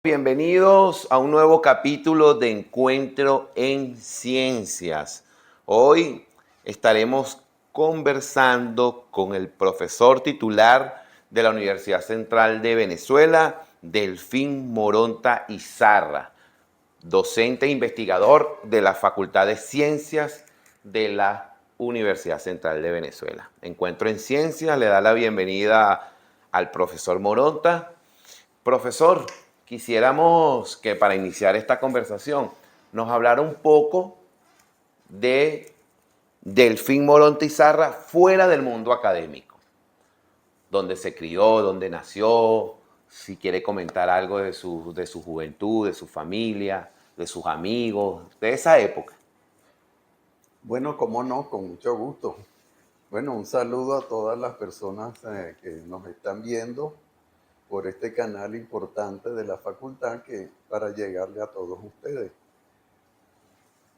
Bienvenidos a un nuevo capítulo de Encuentro en Ciencias. Hoy estaremos conversando con el profesor titular de la Universidad Central de Venezuela, Delfín Moronta Izarra, docente e investigador de la Facultad de Ciencias de la Universidad Central de Venezuela. Encuentro en Ciencias le da la bienvenida al profesor Moronta. Profesor, quisiéramos que para iniciar esta conversación nos hablara un poco de Delfín Moronta Izarra fuera del mundo académico, dónde se crió, dónde nació, si quiere comentar algo de su juventud, de su familia, de sus amigos, de esa época. Bueno, cómo no, con mucho gusto. Bueno, un saludo a todas las personas que nos están viendo por este canal importante de la facultad para llegarle a todos ustedes.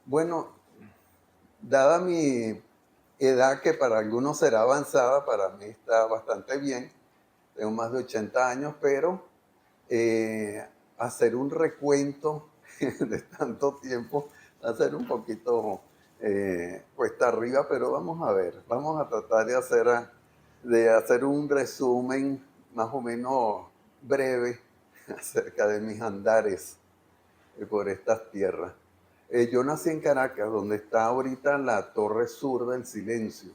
Bueno, dada mi edad, que para algunos será avanzada, para mí está bastante bien, tengo más de 80 años, pero hacer un recuento de tanto tiempo va a ser un poquito cuesta arriba, pero vamos a ver, vamos a tratar de hacer un resumen más o menos breve acerca de mis andares por estas tierras. Yo nací en Caracas, donde está ahorita la Torre Sur del Silencio,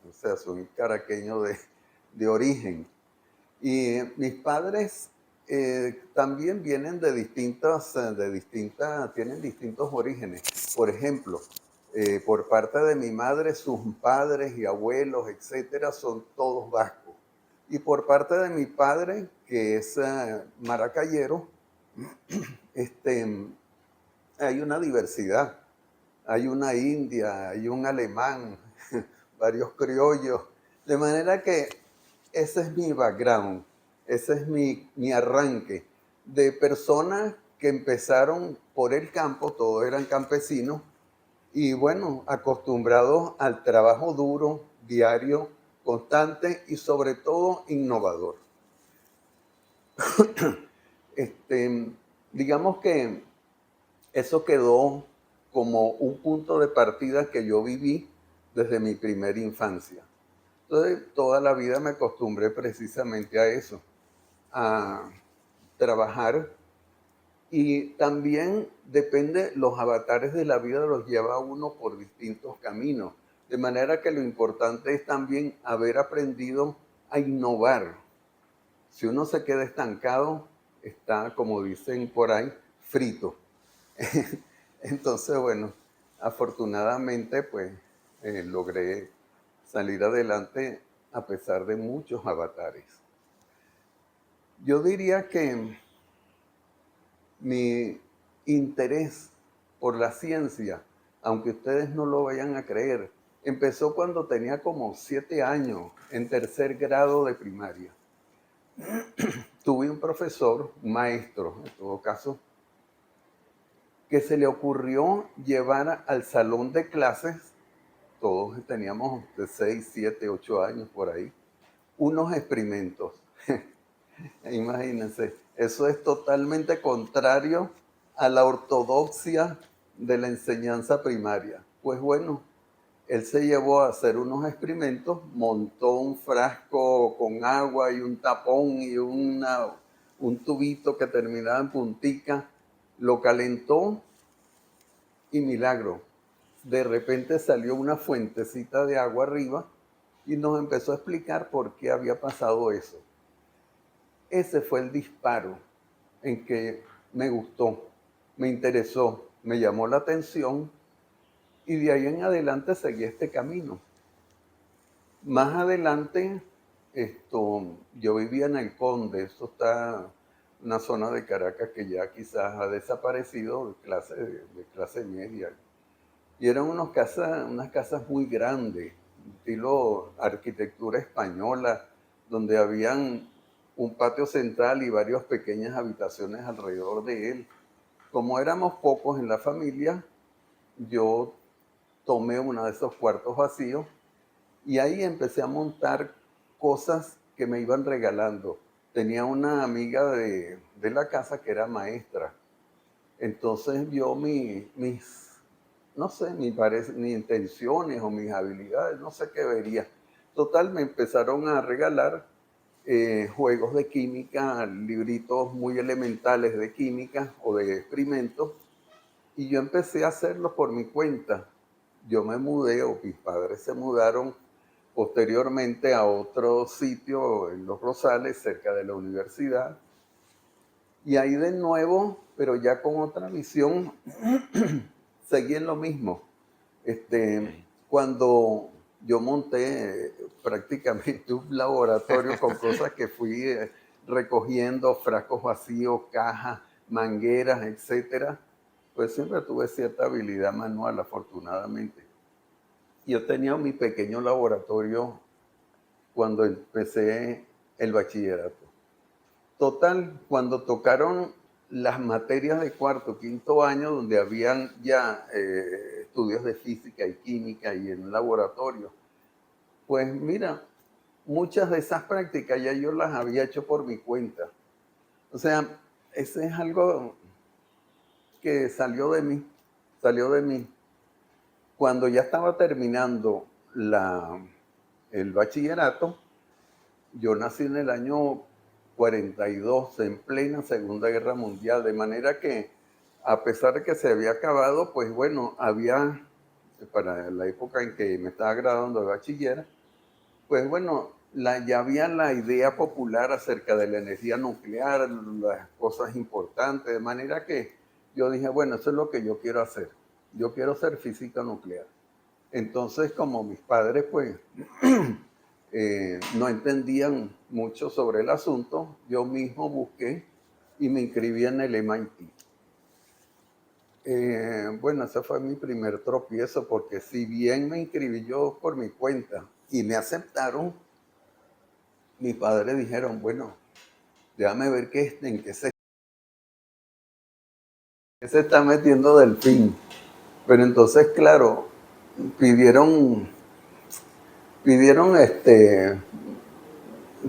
o sea, soy caraqueño de origen. Y mis padres también vienen tienen distintos orígenes. Por ejemplo, por parte de mi madre, sus padres y abuelos, etcétera, son todos vascos. Y por parte de mi padre, que es maracayero, este, hay una diversidad. Hay una india, hay un alemán, varios criollos. De manera que ese es mi background, ese es mi arranque de personas que empezaron por el campo, todos eran campesinos, y bueno, acostumbrados al trabajo duro, diario, constante y sobre todo innovador. Este, digamos que eso quedó como un punto de partida que yo viví desde mi primera infancia. Entonces, toda la vida me acostumbré precisamente a eso, a trabajar, y también depende, los avatares de la vida los lleva a uno por distintos caminos, de manera que lo importante es también haber aprendido a innovar. Si uno se queda estancado, está, como dicen por ahí, frito. Entonces, bueno, afortunadamente, pues logré salir adelante a pesar de muchos avatares. Yo diría que mi interés por la ciencia, aunque ustedes no lo vayan a creer, empezó cuando tenía como 7 años, en tercer grado de primaria. Tuve un profesor, un maestro en todo caso, que se le ocurrió llevar al salón de clases, todos teníamos de 6, 7, 8 años por ahí, unos experimentos. Imagínense, eso es totalmente contrario a la ortodoxia de la enseñanza primaria. Pues bueno, él se llevó a hacer unos experimentos, montó un frasco con agua y un tapón y un tubito que terminaba en puntica, lo calentó y milagro. De repente salió una fuentecita de agua arriba y nos empezó a explicar por qué había pasado eso. Ese fue el disparo en que me gustó, me interesó, me llamó la atención, y de ahí en adelante seguí este camino. Más adelante, yo vivía en El Conde, eso está en una zona de Caracas que ya quizás ha desaparecido, de clase media. Y eran unas casas muy grandes, estilo arquitectura española, donde habían un patio central y varias pequeñas habitaciones alrededor de él. Como éramos pocos en la familia, yo tomé uno de esos cuartos vacíos y ahí empecé a montar cosas que me iban regalando. tenía una amiga de la casa que era maestra. Entonces vio no sé, mis intenciones o mis habilidades, no sé qué vería. Total, me empezaron a regalar juegos de química, libritos muy elementales de química o de experimentos, y yo empecé a hacerlos por mi cuenta. Yo me mudé, o mis padres se mudaron posteriormente a otro sitio en Los Rosales, cerca de la universidad, y ahí de nuevo, pero ya con otra visión, seguí en lo mismo. Ok. Cuando yo monté prácticamente un laboratorio con cosas que fui recogiendo, frascos vacíos, cajas, mangueras, etcétera, pues siempre tuve cierta habilidad manual, afortunadamente. Yo tenía mi pequeño laboratorio cuando empecé el bachillerato. Total, cuando tocaron las materias de cuarto, quinto año, donde habían ya estudios de física y química y en laboratorio, pues mira, muchas de esas prácticas ya yo las había hecho por mi cuenta. O sea, ese es algo que salió de mí. Cuando ya estaba terminando el bachillerato, yo nací en el año 42, en plena Segunda Guerra Mundial, de manera que a pesar de que se había acabado, pues bueno, había, para la época en que me estaba graduando de bachiller, pues bueno, ya había la idea popular acerca de la energía nuclear, las cosas importantes, de manera que yo dije, bueno, eso es lo que yo quiero hacer. Yo quiero ser física nuclear. Entonces, como mis padres, pues, no entendían mucho sobre el asunto, yo mismo busqué y me inscribí en el MIT. Bueno, ese fue mi primer tropiezo, porque si bien me inscribí yo por mi cuenta y me aceptaron, mis padres dijeron, bueno, déjame ver en qué se está metiendo Delfín. Pero entonces, claro, pidieron, pidieron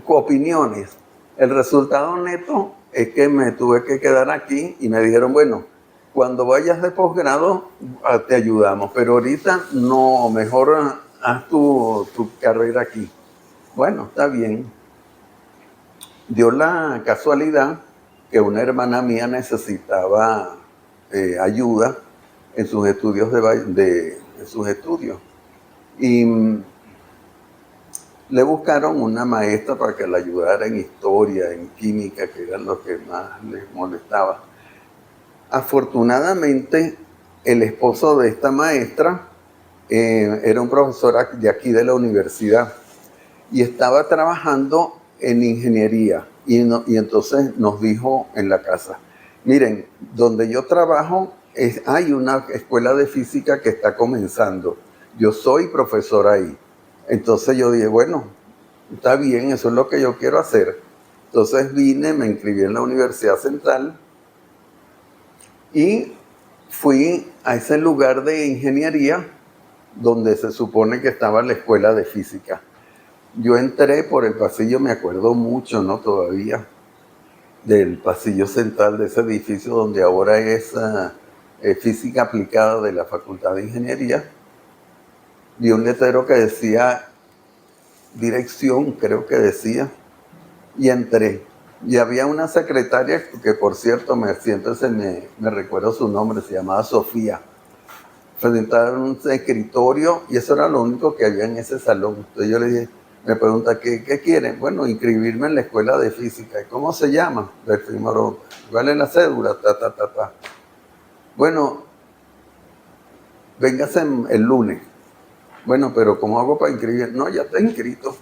opiniones. El resultado neto es que me tuve que quedar aquí y me dijeron, bueno, cuando vayas de posgrado te ayudamos, pero ahorita no, mejor haz tu carrera aquí. Bueno, está bien. Dio la casualidad que una hermana mía necesitaba ayuda en sus estudios en sus estudios. Y le buscaron una maestra para que la ayudara en historia, en química, que era lo que más les molestaba. Afortunadamente, el esposo de esta maestra era un profesor de aquí de la universidad y estaba trabajando en ingeniería. Y entonces nos dijo en la casa, miren, donde yo trabajo hay una escuela de física que está comenzando. Yo soy profesor ahí. Entonces yo dije, bueno, está bien, eso es lo que yo quiero hacer. Entonces vine, me inscribí en la Universidad Central y fui a ese lugar de ingeniería donde se supone que estaba la escuela de física. Yo entré por el pasillo, me acuerdo mucho, ¿no? Todavía, del pasillo central de ese edificio donde ahora es física aplicada de la Facultad de Ingeniería. Vi un letrero que decía dirección, creo que decía, y entré. Y había una secretaria que, por cierto, me recuerdo su nombre, se llamaba Sofía. Sentada en un escritorio y eso era lo único que había en ese salón. Entonces yo le dije, me pregunta, ¿qué quieren? Bueno, inscribirme en la escuela de física. ¿Y cómo se llama? Delfín Morón. ¿Cuál es la cédula? Ta. Bueno, véngase el lunes. Bueno, pero ¿cómo hago para inscribir? No, ya está inscrito.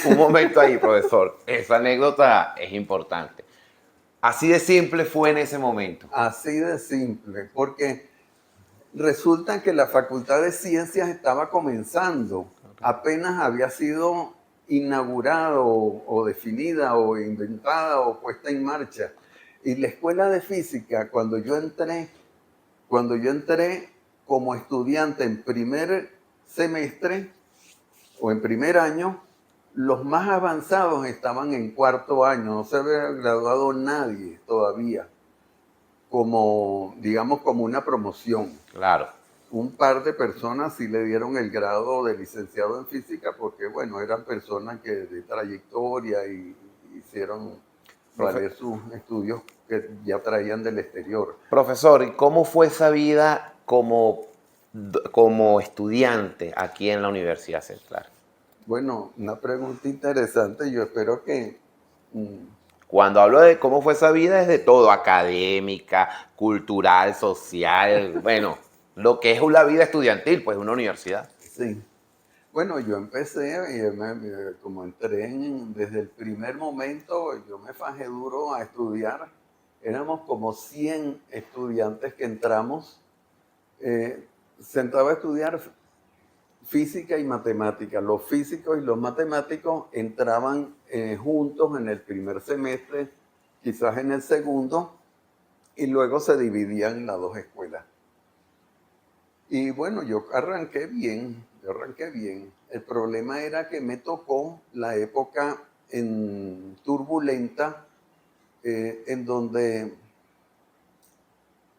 Un momento ahí, profesor. Esa anécdota es importante. Así de simple fue en ese momento. Así de simple, porque resulta que la Facultad de Ciencias estaba comenzando, apenas había sido inaugurada o definida o inventada o puesta en marcha. Y la Escuela de Física, cuando yo entré como estudiante en primer semestre o en primer año, Los más avanzados estaban en cuarto año, no se había graduado nadie todavía, como, digamos, como una promoción. Claro. Un par de personas sí le dieron el grado de licenciado en física porque, bueno, eran personas que de trayectoria y hicieron Profe- valer sus estudios que ya traían del exterior. Profesor, ¿y cómo fue esa vida como estudiante aquí en la Universidad Central? Bueno, una pregunta interesante. Yo espero que mm, Cuando hablo de cómo fue esa vida es de todo, académica, cultural, social, bueno, lo que es la vida estudiantil, pues una universidad. sí. Bueno, yo empecé, como entré desde el primer momento, yo me fajé duro a estudiar. Éramos como 100 estudiantes que entramos. Se entraba a estudiar física y matemática. Los físicos y los matemáticos entraban juntos en el primer semestre, quizás en el segundo, y luego se dividían en las dos escuelas. Y bueno, yo arranqué bien. El problema era que me tocó la época turbulenta en donde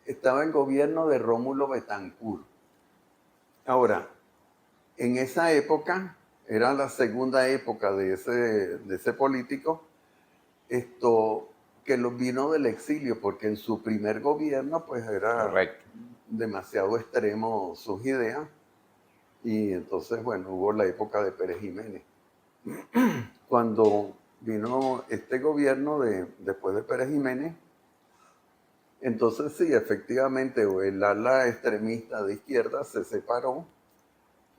estaba el gobierno de Rómulo Betancourt. Ahora, en esa época, era la segunda época de ese político, esto que lo vino del exilio, porque en su primer gobierno pues era Correcto. demasiado extremo sus ideas, y entonces bueno, hubo la época de Pérez Jiménez. Cuando vino este gobierno después de Pérez Jiménez, entonces sí, efectivamente el ala extremista de izquierda se separó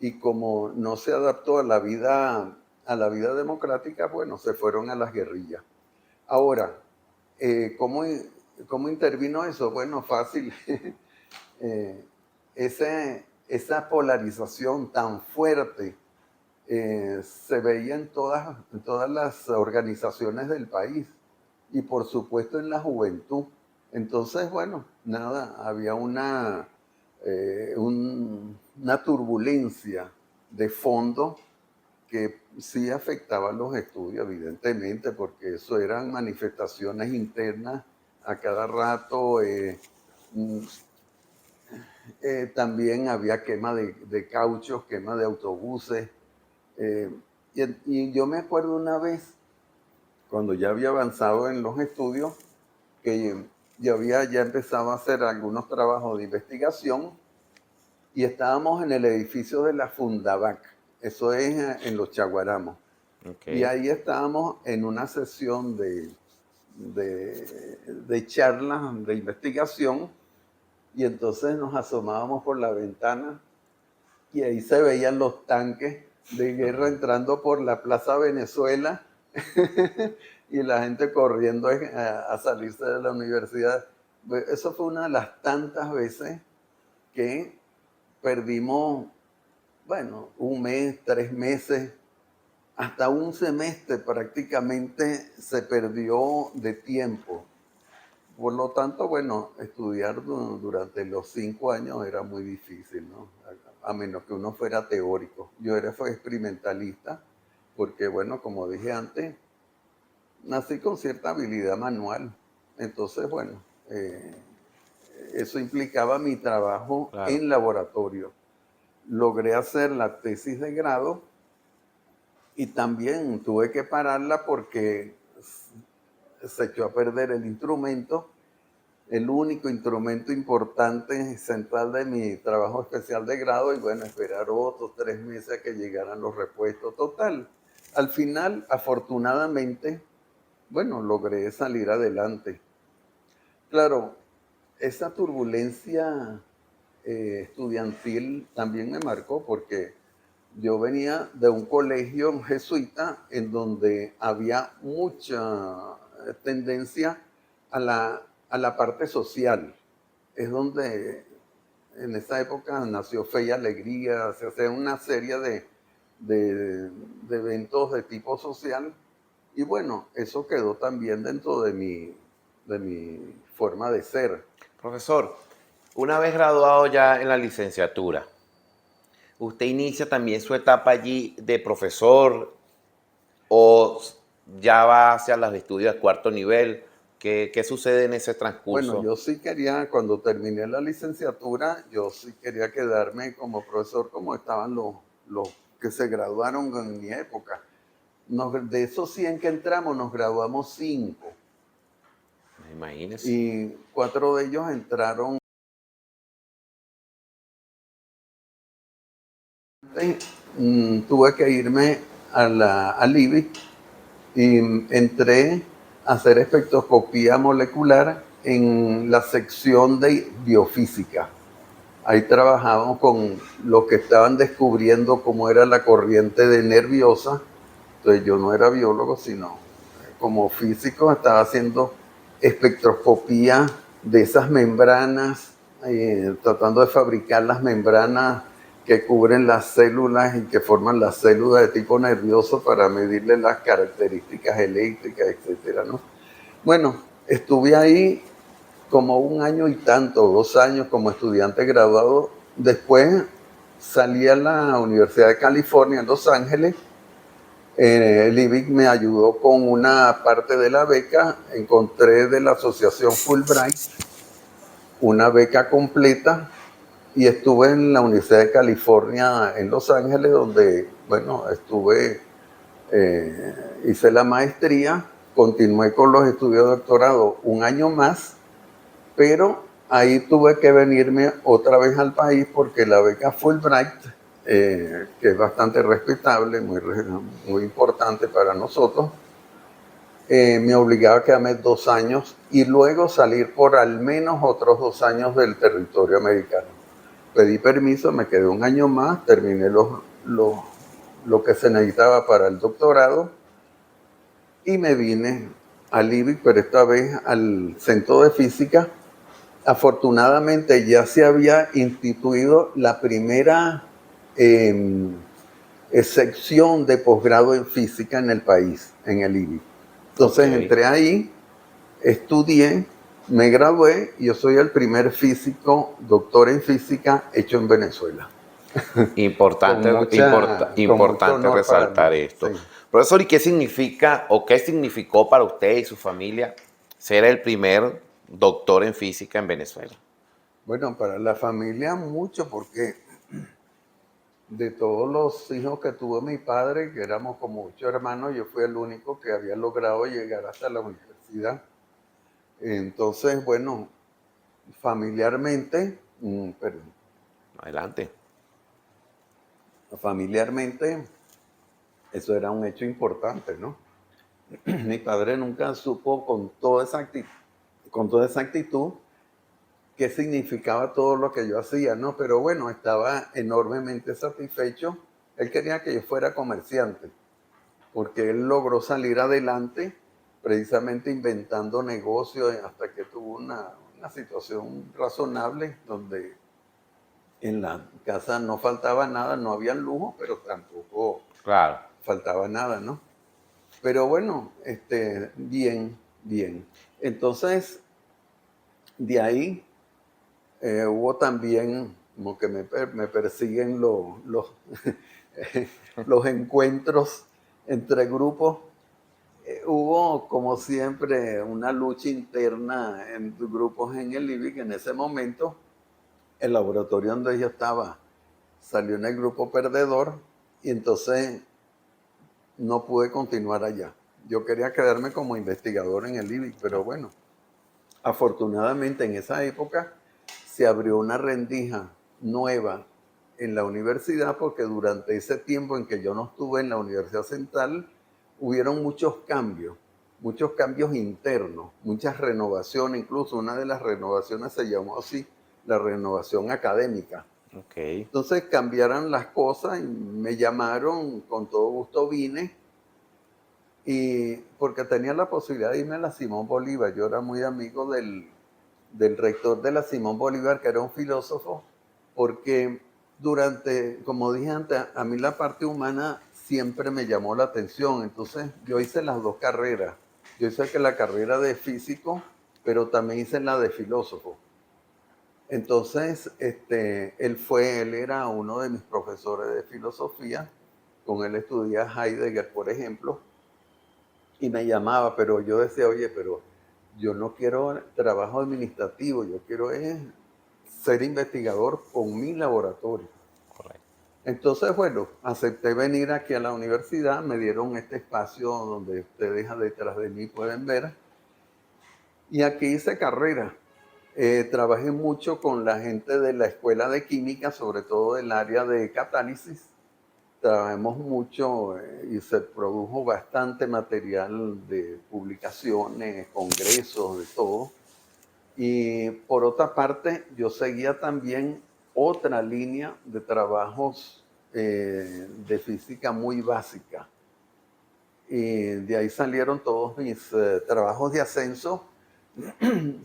y como no se adaptó a la vida democrática, bueno, se fueron a las guerrillas. Ahora, ¿cómo, ¿cómo intervino eso? Bueno, fácil. eh, esa polarización tan fuerte se veía en todas las organizaciones del país y por supuesto en la juventud. Entonces, bueno, nada, había una turbulencia de fondo que sí afectaba los estudios, evidentemente, porque eso eran manifestaciones internas a cada rato. Mm, También había quema de cauchos, quema de autobuses. eh, y yo me acuerdo una vez, cuando ya había avanzado en los estudios, que yo había ya empezado a hacer algunos trabajos de investigación y estábamos en el edificio de la Fundavac, eso es en Los Chaguaramos. Y Ok. ahí estábamos en una sesión de charlas de investigación y entonces nos asomábamos por la ventana y ahí se veían los tanques de guerra entrando por la Plaza Venezuela y la gente corriendo a salirse de la universidad. Eso fue una de las tantas veces que perdimos, bueno, un mes, 3 meses, hasta un semestre prácticamente se perdió de tiempo. Por lo tanto, bueno, estudiar durante los 5 años era muy difícil, ¿no? A menos que uno fuera teórico. Fue experimentalista, porque, bueno, como dije antes, nací con cierta habilidad manual. Entonces, bueno, eso implicaba mi trabajo Claro. en laboratorio. Logré hacer la tesis de grado y también tuve que pararla porque se echó a perder el instrumento, el único instrumento importante central de mi trabajo especial de grado, y bueno, esperar otros 3 meses a que llegaran los repuestos. Total, al final, afortunadamente, bueno, logré salir adelante. Claro, esa turbulencia estudiantil también me marcó porque yo venía de un colegio jesuita en donde había mucha tendencia a la parte social. Es donde en esa época nació Fe y Alegría, se hacía una serie de eventos de tipo social. Y bueno, eso quedó también dentro de mi forma de ser. Profesor, una vez graduado ya en la licenciatura, usted inicia también su etapa allí de profesor. o ya va hacia los estudios de cuarto nivel? ¿Qué sucede en ese Bueno, transcurso? yo sí quería, cuando terminé la licenciatura, yo sí quería quedarme como profesor como estaban los que se graduaron en mi época. De esos 100 que entramos, nos graduamos 5 Imagínese. y 4 de ellos entraron. Tuve que irme al IBI y entré a hacer espectroscopía molecular en la sección de biofísica. Ahí trabajábamos con los que estaban descubriendo cómo era la corriente de nerviosa. Entonces yo no era biólogo, sino como físico estaba haciendo espectroscopía de esas membranas, tratando de fabricar las membranas que cubren las células y que forman las células de tipo nervioso para medirle las características eléctricas, etcétera, ¿no? Bueno, estuve ahí como 1 año y tanto, 2 años como estudiante graduado. Después salí a la Universidad de California en Los Ángeles. El IBIC me ayudó con una parte de la beca. Encontré de la asociación Fulbright una beca completa y estuve en la Universidad de California en Los Ángeles, donde, bueno, hice la maestría, continué con los estudios de doctorado 1 año más, pero ahí tuve que venirme otra vez al país porque la beca Fulbright, que es bastante respetable, muy importante para nosotros, me obligaba a quedarme 2 años y luego salir por al menos otros 2 años del territorio americano. Pedí permiso, me quedé 1 año más, terminé lo que se necesitaba para el doctorado y me vine al IBIC, pero esta vez al Centro de Física. Afortunadamente ya se había instituido la primera sección de posgrado en física en el país, en el IBI. Entonces Ok. entré ahí, estudié, me gradué y yo soy el primer físico, doctor en física hecho en Venezuela. Importante, Con mucho importante honor para mí. resaltar esto. Sí. Profesor, ¿y qué significa o qué significó para usted y su familia ser el primer doctor en física en Venezuela? Bueno, para la familia mucho, porque de todos los hijos que tuvo mi padre, que éramos como 8 hermanos, yo fui el único que había logrado llegar hasta la universidad. Entonces, bueno, familiarmente, perdón, Adelante. familiarmente, eso era un hecho importante, ¿no? Mi padre nunca supo con toda esa actitud qué significaba todo lo que yo hacía, ¿no? Pero bueno, estaba enormemente satisfecho. Él quería que yo fuera comerciante, porque él logró salir adelante precisamente inventando negocios hasta que tuvo una situación razonable donde en la casa no faltaba nada, no había lujo, pero tampoco Claro. faltaba nada, ¿no? Pero bueno, bien, bien. Entonces, de ahí hubo también como que me persiguen los encuentros entre grupos. Hubo, como siempre, una lucha interna en grupos en el IBIC. En ese momento, el laboratorio donde yo estaba salió en el grupo perdedor y entonces no pude continuar allá. Yo quería quedarme como investigador en el IBIC, pero bueno, afortunadamente en esa época se abrió una rendija nueva en la universidad porque durante ese tiempo en que yo no estuve en la Universidad Central hubieron muchos cambios internos, muchas renovaciones, incluso una de las renovaciones se llamó así, la renovación académica. Ok. Entonces cambiaron las cosas y me llamaron, con todo gusto vine, y porque tenía la posibilidad de irme a la Simón Bolívar. Yo era muy amigo del rector de la Simón Bolívar, que era un filósofo, porque como dije antes, a mí la parte humana siempre me llamó la atención. Entonces yo hice las dos carreras. Yo hice la carrera de físico, pero también hice la de filósofo. Entonces, él era uno de mis profesores de filosofía. Con él estudié a Heidegger, por ejemplo. y me llamaba, pero yo decía, oye, pero yo no quiero trabajo administrativo, yo quiero es ser investigador con mi laboratorio. Correcto. Entonces, bueno, acepté venir aquí a la universidad, me dieron este espacio donde ustedes detrás de mí pueden ver, y aquí hice carrera. Trabajé mucho con la gente de la escuela de química, sobre todo del área de catálisis. Trabajamos mucho y se produjo bastante material de publicaciones, congresos, de todo. Y por otra parte, yo seguía también otra línea de trabajos de física muy básica. Y de ahí salieron todos mis trabajos de ascenso,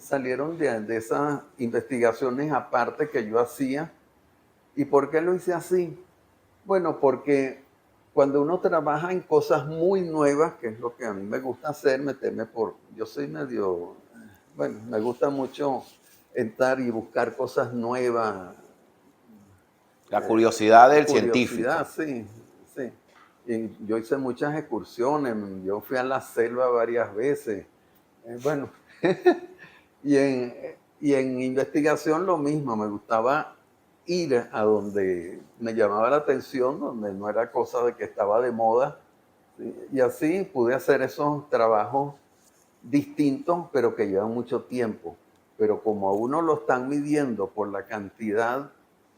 salieron de esas investigaciones aparte que yo hacía. ¿Y por qué lo hice así? Bueno, porque cuando uno trabaja en cosas muy nuevas, que es lo que a mí me gusta hacer, yo soy medio, bueno, me gusta mucho entrar y buscar cosas nuevas, La curiosidad del curiosidad, científico. sí, sí. Y yo hice muchas excursiones, yo fui a la selva varias veces, bueno, y en investigación lo mismo, me gustaba ir a donde me llamaba la atención, donde no era cosa de que estaba de moda, ¿sí? Y así pude hacer esos trabajos distintos, pero que llevan mucho tiempo. Pero como a uno lo están midiendo por la cantidad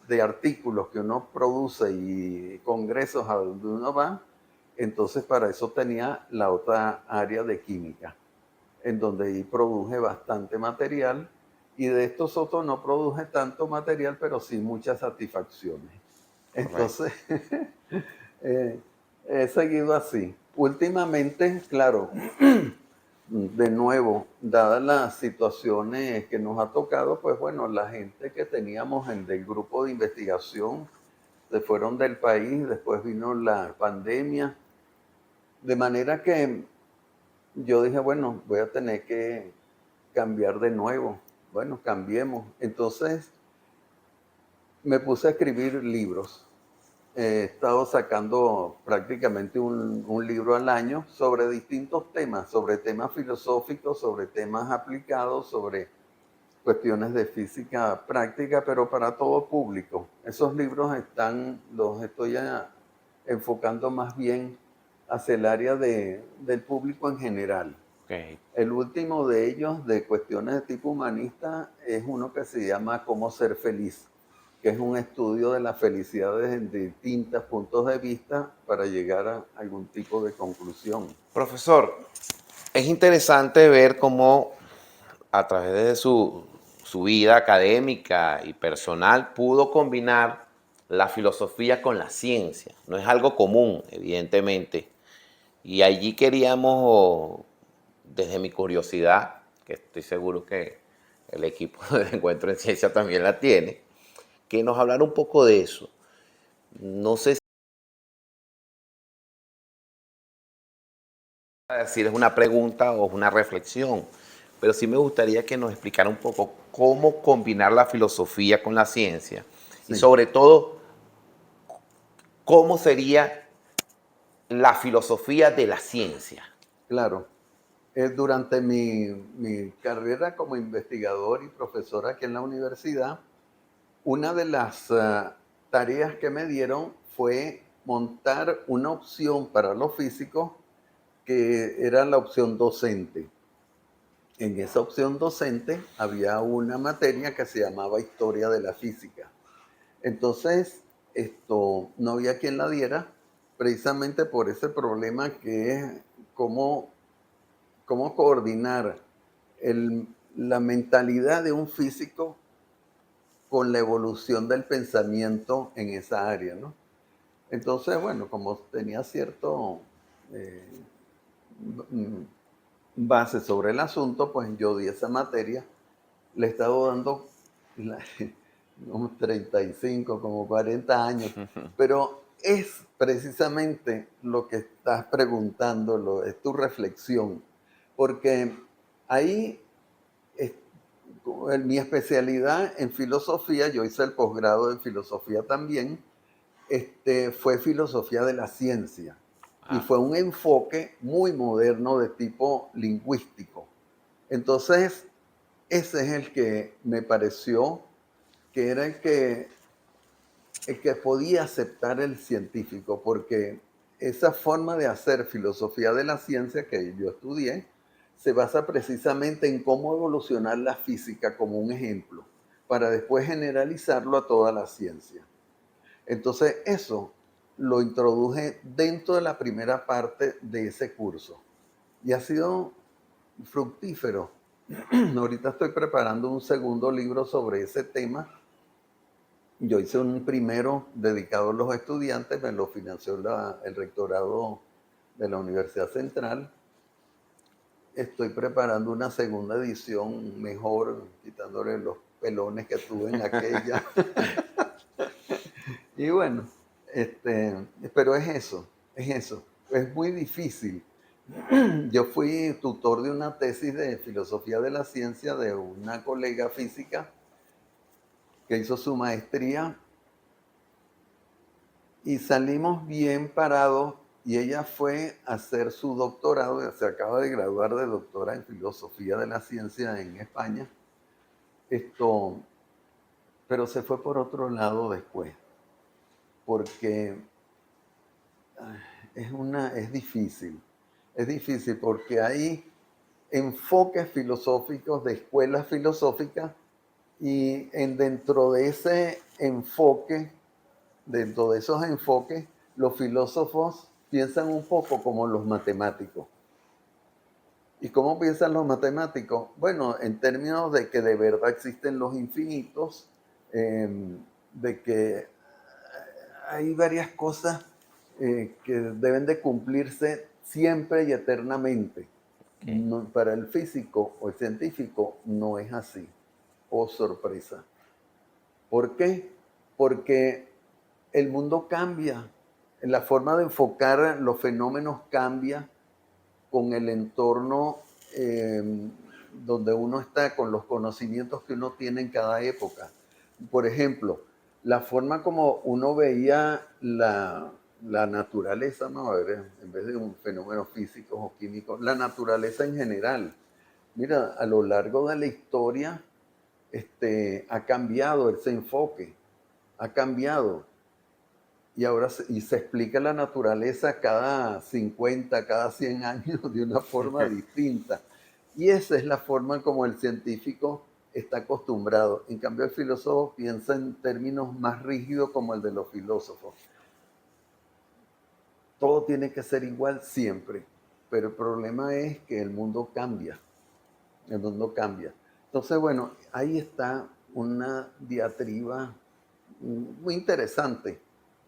de artículos que uno produce y congresos a donde uno va, entonces para eso tenía la otra área de química, en donde ahí produje bastante material, y de estos otros no produje tanto material, pero sí muchas satisfacciones. Correcto. Entonces, eh, he seguido así. Últimamente, claro, de nuevo, dadas las situaciones que nos ha tocado, pues bueno, la gente que teníamos del grupo de investigación se fueron del país, después vino la pandemia, de manera que yo dije, bueno, voy a tener que cambiar de nuevo. Bueno, cambiemos. Entonces me puse a escribir libros. He estado sacando prácticamente un libro al año sobre distintos temas, sobre temas filosóficos, sobre temas aplicados, sobre cuestiones de física práctica, pero para todo público. Esos libros los estoy enfocando más bien hacia el área del público en general. Ok. El último de ellos, de cuestiones de tipo humanista, es uno que se llama Cómo ser feliz, que es un estudio de la felicidad desde distintos puntos de vista para llegar a algún tipo de conclusión. Profesor, es interesante ver cómo a través de su vida académica y personal pudo combinar la filosofía con la ciencia. No es algo común, evidentemente. Y allí queríamos, desde mi curiosidad, que estoy seguro que el equipo de Encuentro en Ciencia también la tiene, que nos hablara un poco de eso. No sé si es una pregunta o es una reflexión, pero sí me gustaría que nos explicara un poco cómo combinar la filosofía con la ciencia y Sí, sobre todo cómo sería la filosofía de la ciencia. claro. Durante mi carrera como investigador y profesor aquí en la universidad, una de las tareas que me dieron fue montar una opción para los físicos que era la opción docente. En esa opción docente había una materia que se llamaba Historia de la Física. Entonces, esto no había quien la diera, precisamente por ese problema que es cómo, cómo coordinar la mentalidad de un físico con la evolución del pensamiento en esa área, ¿no? Entonces, bueno, como tenía cierto eh, mm, base sobre el asunto, pues yo di esa materia. Le he estado dando la- unos 35, como 40 años, pero es precisamente lo que estás preguntando, es tu reflexión, porque ahí, es- en mi especialidad en filosofía, yo hice el posgrado en filosofía también, fue filosofía de la ciencia. Y fue un enfoque muy moderno de tipo lingüístico. Entonces, ese es el que me pareció que era el que podía aceptar el científico, porque esa forma de hacer filosofía de la ciencia que yo estudié se basa precisamente en cómo evolucionar la física como un ejemplo, para después generalizarlo a toda la ciencia. Entonces, eso lo introduje dentro de la primera parte de ese curso y ha sido fructífero. Ahorita estoy preparando un segundo libro sobre ese tema. Yo hice un primero dedicado a los estudiantes, me lo financió el rectorado de la Universidad Central. Estoy preparando una segunda edición mejor, quitándole los pelones que tuve en aquella. Y bueno, pero es eso, es eso. Es muy difícil. Yo fui tutor de una tesis de filosofía de la ciencia de una colega física que hizo su maestría y salimos bien parados y ella fue a hacer su doctorado, se acaba de graduar de doctora en filosofía de la ciencia en España, esto, pero se fue por otro lado después, porque es difícil porque hay enfoques filosóficos de escuelas filosóficas y dentro de ese enfoque, dentro de esos enfoques, los filósofos piensan un poco como los matemáticos. ¿Y cómo piensan los matemáticos? Bueno, en términos de que de verdad existen los infinitos, de que hay varias cosas que deben de cumplirse siempre y eternamente. Okay. Para el físico o el científico no es así. Oh, sorpresa. ¿Por qué? Porque el mundo cambia, la forma de enfocar los fenómenos cambia con el entorno donde uno está, con los conocimientos que uno tiene en cada época. Por ejemplo, la forma como uno veía la naturaleza, ¿no? A ver, en vez de un fenómeno físico o químico, la naturaleza en general. Mira, a lo largo de la historia ha cambiado ese enfoque, ha cambiado. Y ahora se explica la naturaleza cada 50, cada 100 años de una forma distinta. Y esa es la forma como el científico está acostumbrado. En cambio, el filósofo piensa en términos más rígidos como el de los filósofos. Todo tiene que ser igual siempre. Pero el problema es que el mundo cambia. El mundo cambia. Entonces, bueno, ahí está una diatriba muy interesante.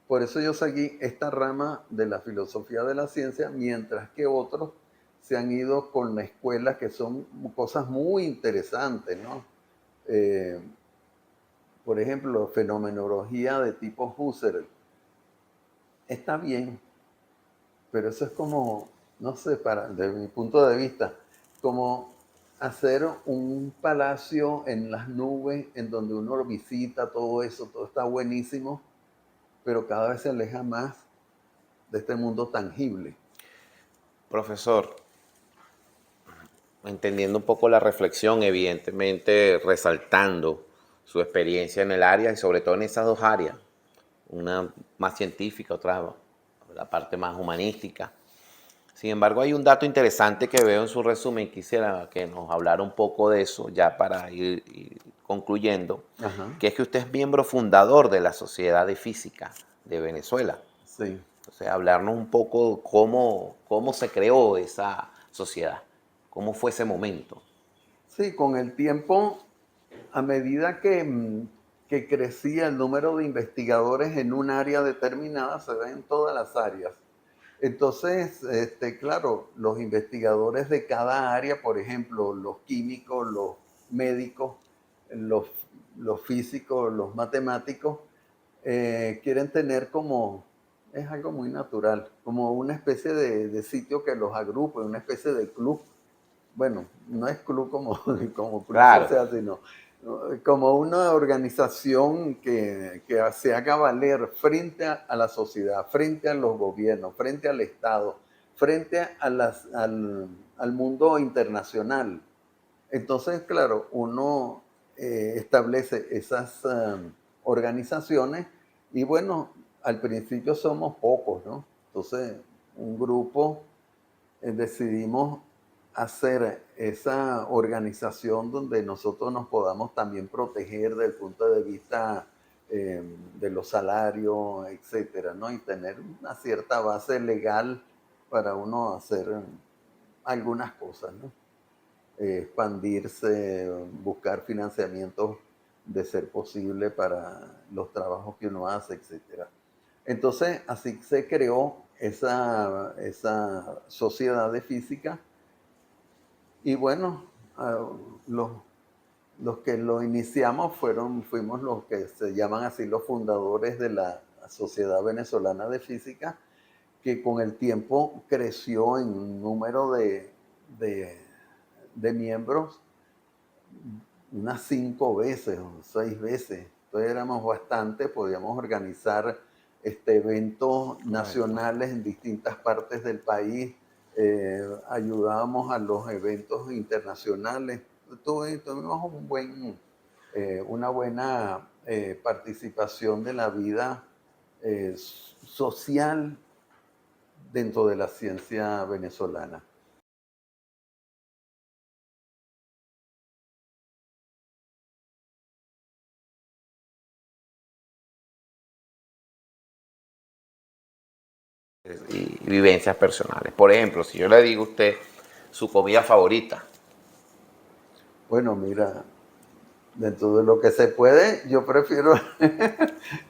Por eso yo seguí esta rama de la filosofía de la ciencia, mientras que otros se han ido con la escuela, que son cosas muy interesantes, ¿no? Por ejemplo, fenomenología de tipo Husserl. Está bien, pero eso es como, no sé, desde mi punto de vista, como hacer un palacio en las nubes, en donde uno lo visita, todo eso, todo está buenísimo, pero cada vez se aleja más de este mundo tangible. Profesor, entendiendo un poco la reflexión, evidentemente resaltando su experiencia en el área y sobre todo en esas dos áreas, una más científica, otra la parte más humanística. Sin embargo, hay un dato interesante que veo en su resumen, quisiera que nos hablara un poco de eso ya para ir concluyendo, Ajá, que es que usted es miembro fundador de la Sociedad de Física de Venezuela. sí. O sea, hablarnos un poco cómo se creó esa sociedad, cómo fue ese momento. Sí, con el tiempo, a medida que crecía el número de investigadores en un área determinada, se ve en todas las áreas. Entonces, claro, los investigadores de cada área, por ejemplo, los químicos, los médicos, los, los físicos, los matemáticos, quieren tener como, es algo muy natural, como una especie de sitio que los agrupe, una especie de club. Bueno, no es club como, como club Claro, social, sino como una organización que se haga valer frente a la sociedad, frente a los gobiernos, frente al Estado, frente al mundo internacional. Entonces, claro, uno establece esas organizaciones y bueno, al principio somos pocos, ¿no? Entonces, un grupo decidimos hacer esa organización donde nosotros nos podamos también proteger desde el punto de vista eh, de los salarios, etcétera, ¿no? Y tener una cierta base legal para uno hacer algunas cosas, ¿no? Expandirse, buscar financiamientos de ser posible para los trabajos que uno hace, etcétera. Entonces, así se creó esa sociedad de física y bueno, ah, los, los que lo iniciamos fuimos los que se llaman así los fundadores de la Sociedad Venezolana de Física, que con el tiempo creció en número de, de miembros unas 5 veces o 6 veces. Entonces éramos bastante, podíamos organizar eventos Correcto. nacionales en distintas partes del país, ayudábamos a los eventos internacionales. Tuvimos una buena participación de la vida social dentro de la ciencia venezolana. Y vivencias personales. Por ejemplo, si yo le digo a usted su comida favorita, Bueno, mira, dentro de lo que se puede, yo prefiero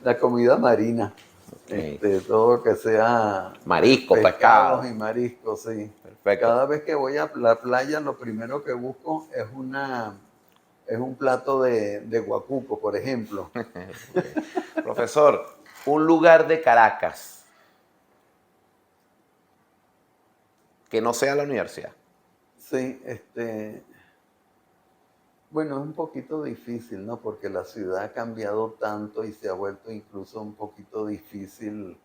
la comida marina. ok, Todo lo que sea marisco, pescados pescado, y mariscos, sí. perfecto. Cada vez que voy a la playa, lo primero que busco es un plato de guacuco, por ejemplo. Ok. Profesor, un lugar de Caracas que no sea la universidad. Sí, bueno, es un poquito difícil, ¿no? Porque la ciudad ha cambiado tanto y se ha vuelto incluso un poquito difícil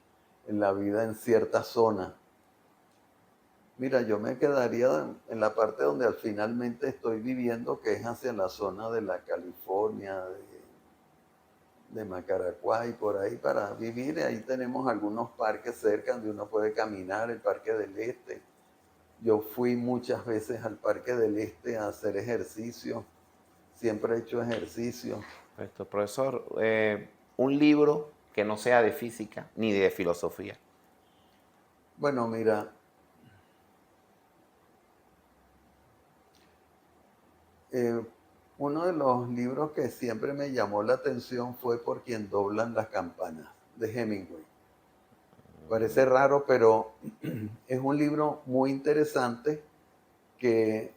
en la vida en ciertas zonas. Mira, yo me quedaría en la parte donde al finalmente estoy viviendo, que es hacia la zona de la California, de Macaracuá y por ahí para vivir. Ahí tenemos algunos parques cerca donde uno puede caminar, el Parque del Este. Yo fui muchas veces al Parque del Este a hacer ejercicio, siempre he hecho ejercicio. Perfecto, profesor. Un libro que no sea de física ni de filosofía. Bueno, mira, eh, uno de los libros que siempre me llamó la atención fue Por quien doblan las campanas, de Hemingway. Parece raro, pero es un libro muy interesante que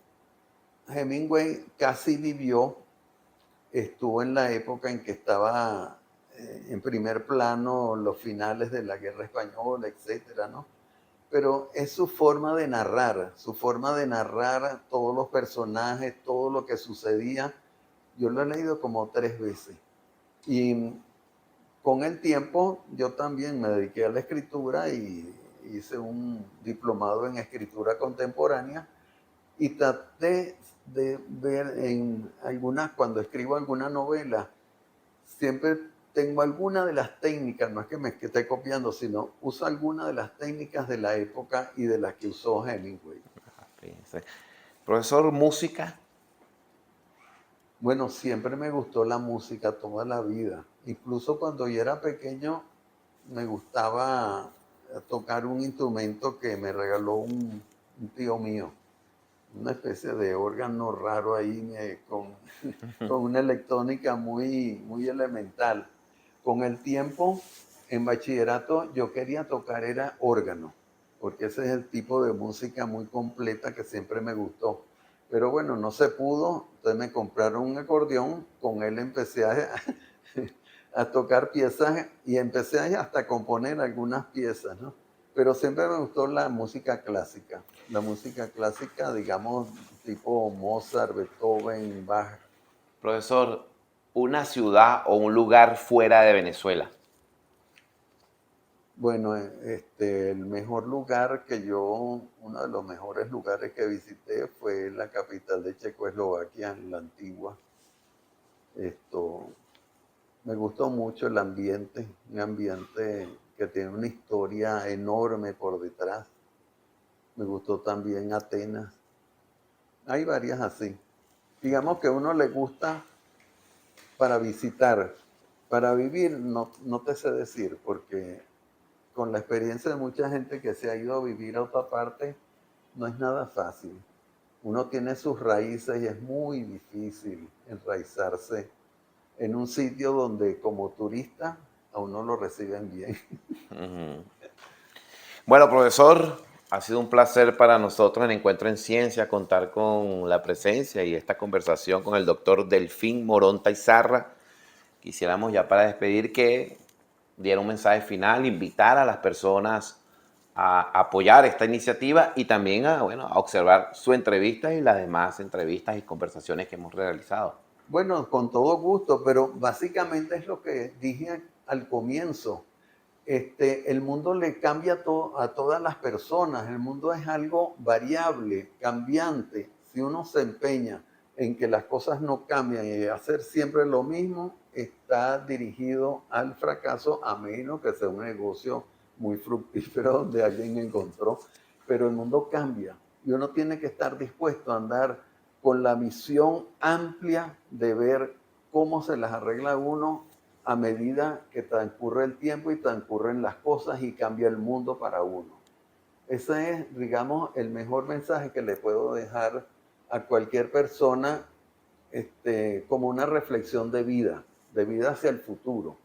Hemingway casi vivió, estuvo en la época en que estaba en primer plano los finales de la Guerra Española, etcétera, ¿no? Pero es su forma de narrar todos los personajes, todo lo que sucedía. Yo lo he leído como 3 veces. Y con el tiempo yo también me dediqué a la escritura y hice un diplomado en escritura contemporánea y traté de ver en algunas, cuando escribo alguna novela, siempre tengo alguna de las técnicas, no es que me esté copiando, sino uso alguna de las técnicas de la época y de las que usó Hemingway. Ah, fíjense. Profesor, música. Bueno, siempre me gustó la música toda la vida. Incluso cuando yo era pequeño me gustaba tocar un instrumento que me regaló un tío mío, una especie de órgano raro ahí con una electrónica muy elemental. Con el tiempo, en bachillerato, yo quería tocar era órgano, porque ese es el tipo de música muy completa que siempre me gustó. Pero bueno, no se pudo, entonces me compraron un acordeón, con él empecé a tocar piezas y empecé hasta a componer algunas piezas, ¿no? Pero siempre me gustó la música clásica, digamos, tipo Mozart, Beethoven, Bach. Profesor, una ciudad o un lugar fuera de Venezuela. Bueno, el mejor lugar uno de los mejores lugares que visité fue la capital de Checoslovaquia, la antigua. Esto, Me gustó mucho el ambiente, un ambiente que tiene una historia enorme por detrás. Me gustó también Atenas. Hay varias así. Digamos que a uno le gusta para visitar, para vivir, no te sé decir, porque con la experiencia de mucha gente que se ha ido a vivir a otra parte, no es nada fácil. Uno tiene sus raíces y es muy difícil enraizarse en un sitio donde como turista a uno lo reciben bien. Ujú. Bueno, profesor, ha sido un placer para nosotros en Encuentro en Ciencia contar con la presencia y esta conversación con el doctor Delfín Moronta Izarra. Quisiéramos ya para despedir que diera un mensaje final, invitar a las personas a apoyar esta iniciativa y también a observar su entrevista y las demás entrevistas y conversaciones que hemos realizado. Bueno, con todo gusto, pero básicamente es lo que dije al comienzo. El mundo le cambia a todas las personas, el mundo es algo variable, cambiante. Si uno se empeña en que las cosas no cambian y hacer siempre lo mismo, está dirigido al fracaso, a menos que sea un negocio muy fructífero donde alguien encontró. Pero el mundo cambia y uno tiene que estar dispuesto a andar con la visión amplia de ver cómo se las arregla uno a medida que transcurre el tiempo y transcurren las cosas y cambia el mundo para uno. Ese es, digamos, el mejor mensaje que le puedo dejar a cualquier persona, como una reflexión de vida hacia el futuro.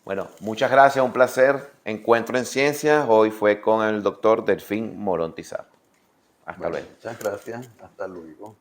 Bueno, muchas gracias, un placer. Encuentro en Ciencias. Hoy fue con el doctor Delfín Moronta Izarra. Hasta Bueno, luego. muchas gracias. Hasta luego.